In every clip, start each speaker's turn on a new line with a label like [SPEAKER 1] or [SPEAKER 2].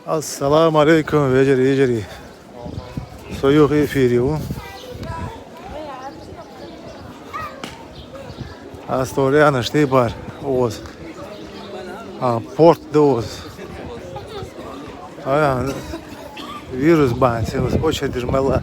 [SPEAKER 1] Assalamu alaikum vejeri. Soy Firio. Astoriana știi bar. Oz. Port de oz. Aia virus bani, se hoće držmela.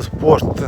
[SPEAKER 1] Sport.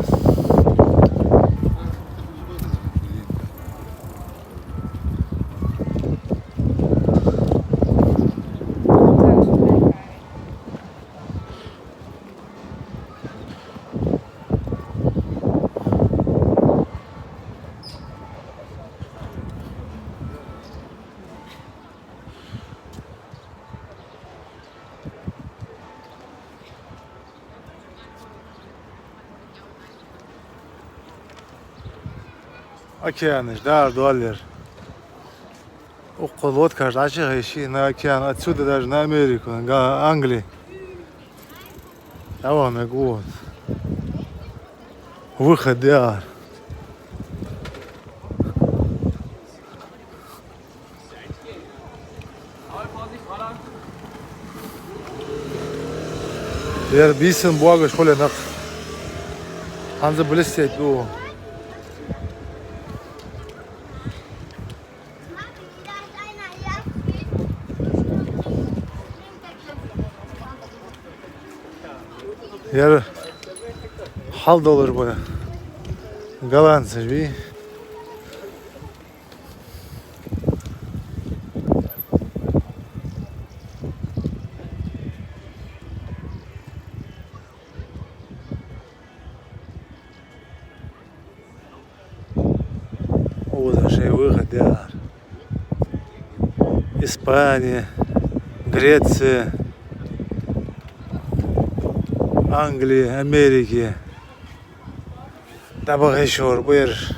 [SPEAKER 1] Океан, да, $1. Около вот каждый ищи на океан, отсюда даже на Америку, на Англию. А вон вот. Выход, да. Der bisschen Borge Schule nach Hanse Blistheit du. Yer hal dolur bu. Голландцы, ви. Вот же выход, да. Испания, Греция, Англия, Америка. Dabaq yaşıyor buyur.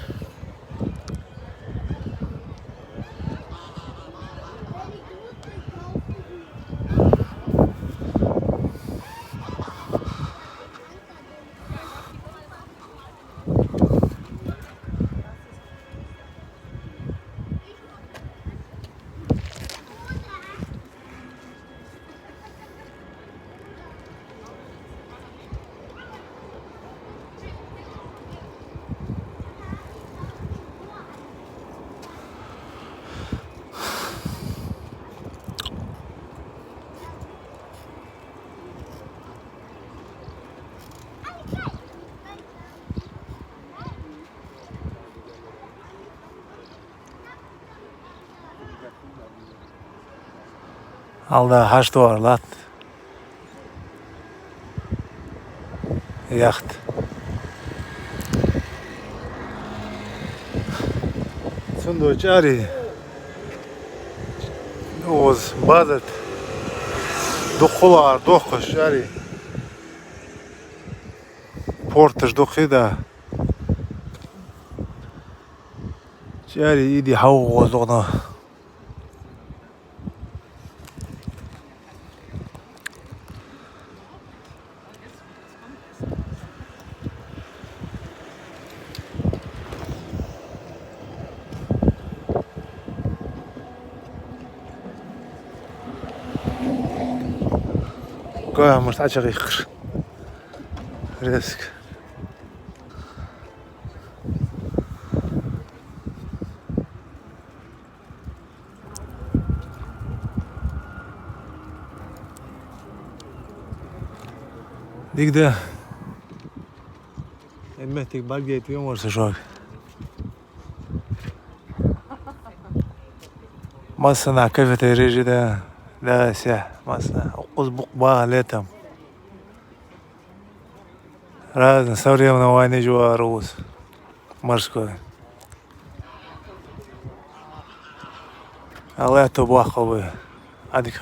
[SPEAKER 1] Alda haçtı var lat. Yacht. Sundu çari. Oz bazat. Dokular, dokuş çari. Portaj dokida. Çari idi havu ozduğuna. Koyamız açık yıkır. Risk. Digde. Emmettik bal getiriyor varsa şu an. Masana kafeteryacıda لا سه مثلا أسبوع بقى لاتم راز نسوري من وين جوا روس مرسكو الله تبارك وبه هذيك